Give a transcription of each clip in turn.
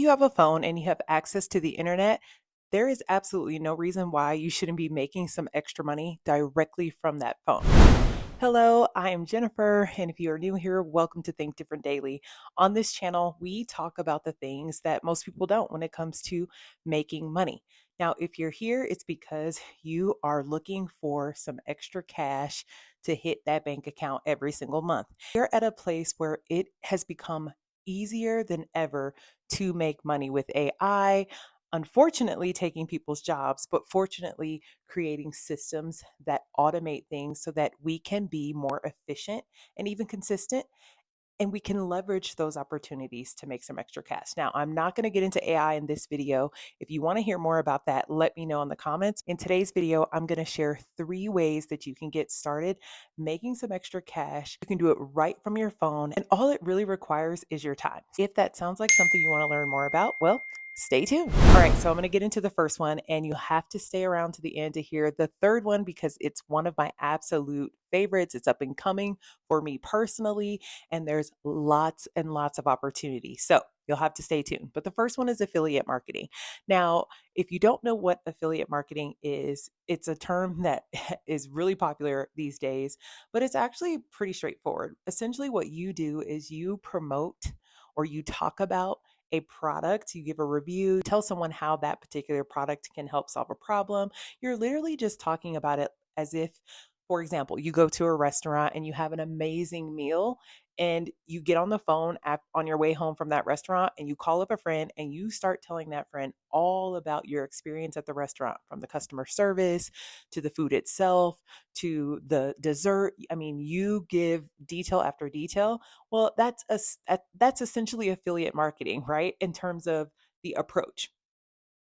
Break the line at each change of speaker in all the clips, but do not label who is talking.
You have a phone and you have access to the internet, there is absolutely no reason why you shouldn't be making some extra money directly from that phone. Hello, I am Jennifer, and if you are new here, welcome to Think Different Daily. On this channel, we talk about the things that most people don't when it comes to making money. Now, if you're here, it's because you are looking for some extra cash to hit that bank account every single month. You're at a place where it has become easier than ever to make money with AI. Unfortunately, taking people's jobs, but fortunately, creating systems that automate things so that we can be more efficient and even consistent. And we can leverage those opportunities to make some extra cash. Now, I'm not going to get into AI in this video. If you want to hear more about that, let me know in the comments. In today's video, I'm going to share 3 ways that you can get started making some extra cash. You can do it right from your phone, and all it really requires is your time. If that sounds like something you want to learn more about, well, stay tuned. All right, so I'm going to get into the first one, and you have to stay around to the end to hear the third one because it's one of my absolute favorites. It's up and coming for me personally, and there's lots and lots of opportunity. So you'll have to stay tuned. But the first one is affiliate marketing. Now, if you don't know what affiliate marketing is, it's a term that is really popular these days, but it's actually pretty straightforward. Essentially, what you do is you promote or you talk about a product, you give a review, tell someone how that particular product can help solve a problem. You're literally just talking about it as if, for example, you go to a restaurant and you have an amazing meal and you get on the phone on your way home from that restaurant and you call up a friend and you start telling that friend all about your experience at the restaurant, from the customer service to the food itself to the dessert. I mean, you give detail after detail. Well, that's essentially affiliate marketing, right? In terms of the approach.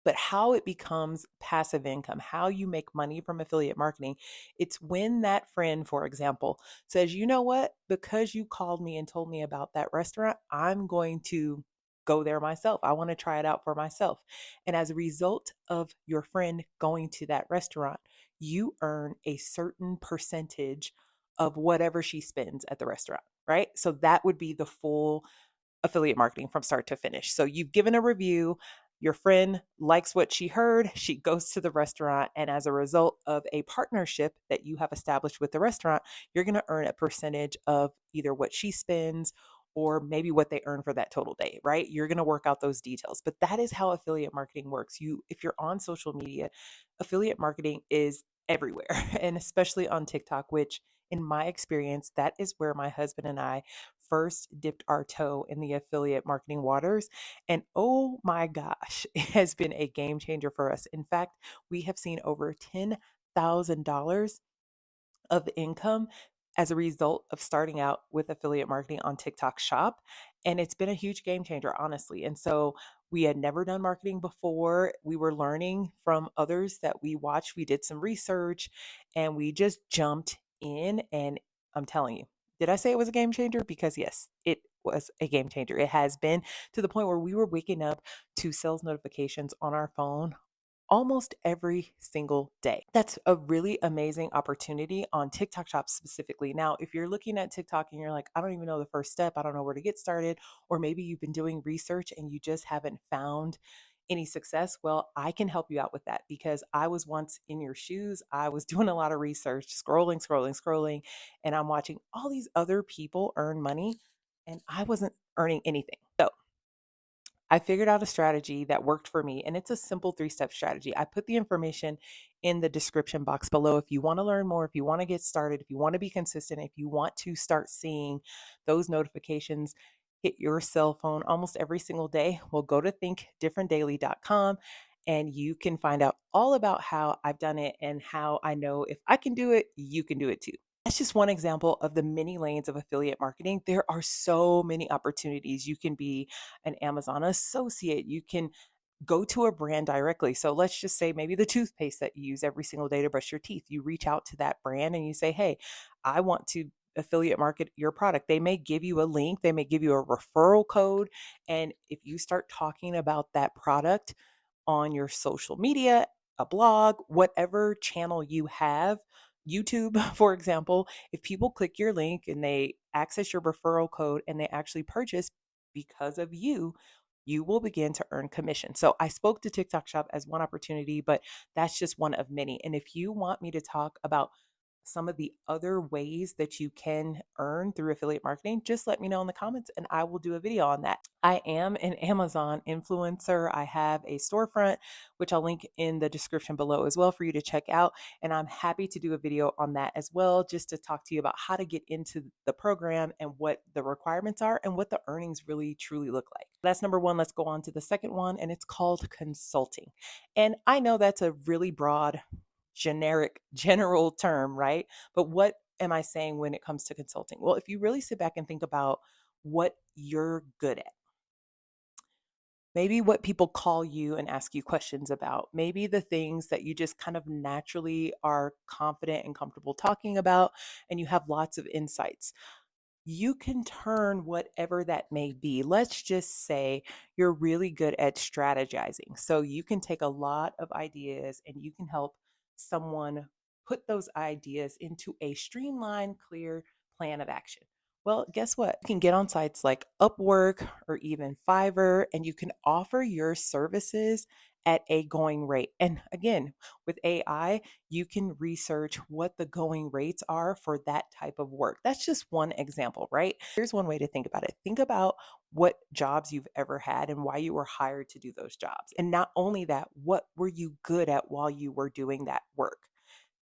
But how it becomes passive income, how you make money from affiliate marketing, it's when that friend, for example, says, you know what, because you called me and told me about that restaurant, I'm going to go there myself. I want to try it out for myself. And as a result of your friend going to that restaurant, you earn a certain percentage of whatever she spends at the restaurant, right? So that would be the full affiliate marketing from start to finish. So you've given a review, your friend likes what she heard, she goes to the restaurant, and as a result of a partnership that you have established with the restaurant, you're going to earn a percentage of either what she spends or maybe what they earn for that total day, right? You're going to work out those details. But that is how affiliate marketing works. If you're on social media, affiliate marketing is everywhere, and especially on TikTok, which in my experience, that is where my husband and I first dipped our toe in the affiliate marketing waters. And oh my gosh, it has been a game changer for us. In fact, we have seen over $10,000 of income as a result of starting out with affiliate marketing on TikTok Shop. And it's been a huge game changer, honestly. And so we had never done marketing before. We were learning from others that we watched. We did some research and we just jumped in. And I'm telling you, did I say it was a game changer? Because yes, it was a game changer. It has been, to the point where we were waking up to sales notifications on our phone almost every single day. That's a really amazing opportunity on TikTok Shop specifically. Now, if you're looking at TikTok and you're like, I don't even know the first step, I don't know where to get started, or maybe you've been doing research and you just haven't found any success, well, I can help you out with that because I was once in your shoes. I was doing a lot of research, scrolling, and I'm watching all these other people earn money and I wasn't earning anything. So I figured out a strategy that worked for me, and it's a simple 3 step strategy. I put the information in the description box below. If you want to learn more, if you want to get started, if you want to be consistent, if you want to start seeing those notifications hit your cell phone almost every single day, well, go to thinkdifferentdaily.com and you can find out all about how I've done it and how I know if I can do it, you can do it too. That's just one example of the many lanes of affiliate marketing. There are so many opportunities. You can be an Amazon associate. You can go to a brand directly. So let's just say maybe the toothpaste that you use every single day to brush your teeth. You reach out to that brand and you say, hey, I want to affiliate market your product. They may give you a link, they may give you a referral code. And if you start talking about that product on your social media, a blog, whatever channel you have, YouTube, for example, if people click your link and they access your referral code and they actually purchase because of you, you will begin to earn commission. So I spoke to TikTok Shop as one opportunity, but that's just one of many. And if you want me to talk about some of the other ways that you can earn through affiliate marketing, just let me know in the comments and I will do a video on that. I am an Amazon influencer. I have a storefront, which I'll link in the description below as well for you to check out. And I'm happy to do a video on that as well, just to talk to you about how to get into the program and what the requirements are and what the earnings really truly look like. That's number one. Let's go on to the second one, and it's called consulting. And I know that's a really broad, generic, general term, right? But what am I saying when it comes to consulting? Well, if you really sit back and think about what you're good at, maybe what people call you and ask you questions about, maybe the things that you just kind of naturally are confident and comfortable talking about, and you have lots of insights. You can turn whatever that may be. Let's just say you're really good at strategizing. So you can take a lot of ideas and you can help someone put those ideas into a streamlined, clear plan of action. Well, guess what? You can get on sites like Upwork or even Fiverr, and you can offer your services at a going rate. And again, with AI, you can research what the going rates are for that type of work. That's just one example, right? Here's one way to think about it. Think about what jobs you've ever had and why you were hired to do those jobs. And not only that, what were you good at while you were doing that work?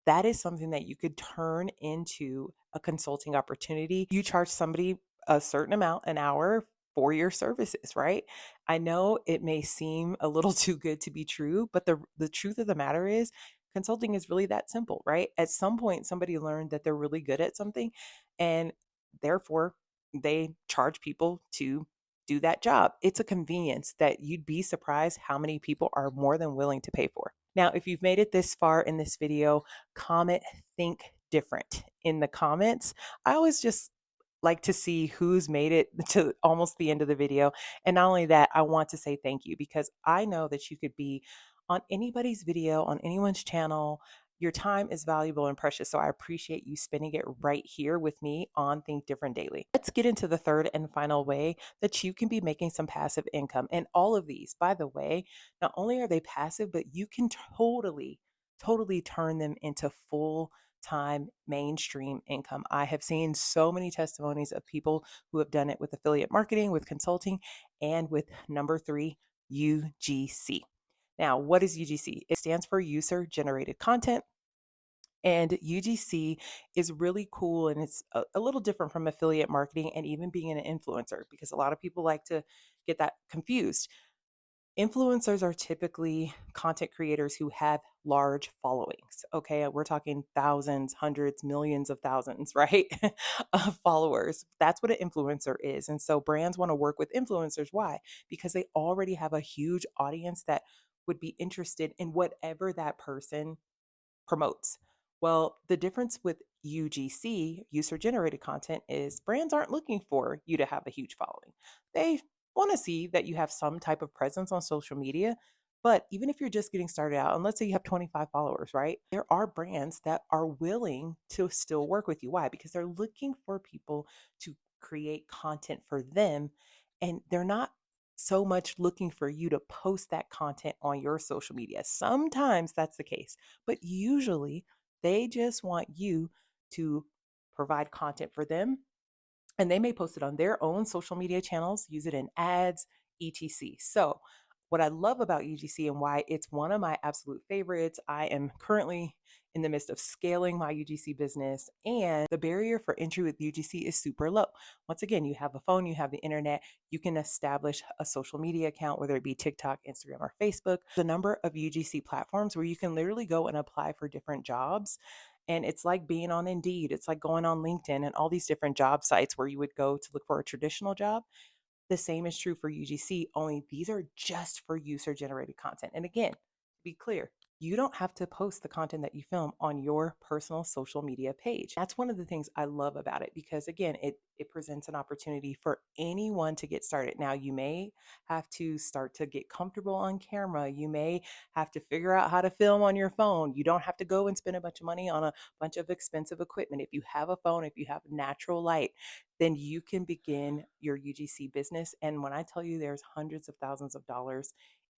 That is something that you could turn into a consulting opportunity. You charge somebody a certain amount an hour for your services, right? I know it may seem a little too good to be true, but the truth of the matter is consulting is really that simple, right? At some point somebody learned that they're really good at something and therefore they charge people to do that job. It's a convenience that you'd be surprised how many people are more than willing to pay for. Now, if you've made it this far in this video, comment think different in the comments. I always just like to see who's made it to almost the end of the video. And not only that, I want to say thank you because I know that you could be on anybody's video, on anyone's channel. Your time is valuable and precious. So I appreciate you spending it right here with me on Think Different Daily. Let's get into the third and final way that you can be making some passive income. And all of these, by the way, not only are they passive, but you can totally turn them into full time mainstream income. I have seen so many testimonies of people who have done it with affiliate marketing, with consulting, and with number three, UGC. Now, what is UGC? It stands for user generated content. And UGC is really cool and it's a little different from affiliate marketing and even being an influencer because a lot of people like to get that confused. Influencers are typically content creators who have large followings. Okay, we're talking thousands, hundreds, millions of thousands, right? Of followers. That's what an influencer is. And so brands want to work with influencers. Why? Because they already have a huge audience that would be interested in whatever that person promotes. Well, the difference with UGC, user generated content, is brands aren't looking for you to have a huge following. They want to see that you have some type of presence on social media. But even if you're just getting started out, and let's say you have 25 followers, right? There are brands that are willing to still work with you. Why? Because they're looking for people to create content for them. And they're not so much looking for you to post that content on your social media. Sometimes that's the case, but usually they just want you to provide content for them and they may post it on their own social media channels, use it in ads, etc. So, what I love about UGC and why it's one of my absolute favorites, I am currently in the midst of scaling my UGC business, and the barrier for entry with UGC is super low. Once again, you have a phone, you have the internet, you can establish a social media account, whether it be TikTok, Instagram, or Facebook. The number of UGC platforms where you can literally go and apply for different jobs, and it's like being on Indeed. It's like going on LinkedIn and all these different job sites where you would go to look for a traditional job. The same is true for UGC, only these are just for user generated content. And again, to be clear, You don't have to post the content that you film on your personal social media page. That's one of the things I love about it because again, it presents an opportunity for anyone to get started. Now, you may have to start to get comfortable on camera. You may have to figure out how to film on your phone. You don't have to go and spend a bunch of money on a bunch of expensive equipment. If you have a phone, if you have natural light, then you can begin your UGC business. And when I tell you there's hundreds of thousands of dollars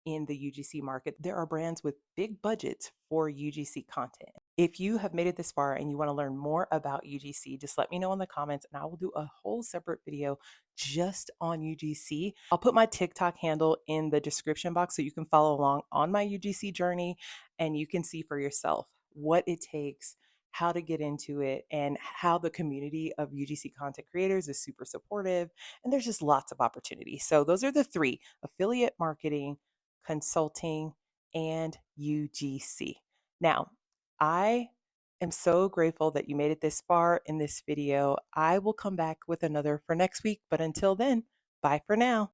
in the UGC market, there are brands with big budgets for UGC content. If you have made it this far and you want to learn more about UGC, just let me know in the comments and I will do a whole separate video just on UGC. I'll put my TikTok handle in the description box so you can follow along on my UGC journey and you can see for yourself what it takes, how to get into it, and how the community of UGC content creators is super supportive. And there's just lots of opportunity. So those are the three: affiliate marketing, consulting, and UGC. Now, I am so grateful that you made it this far in this video. I will come back with another for next week, but until then, bye for now.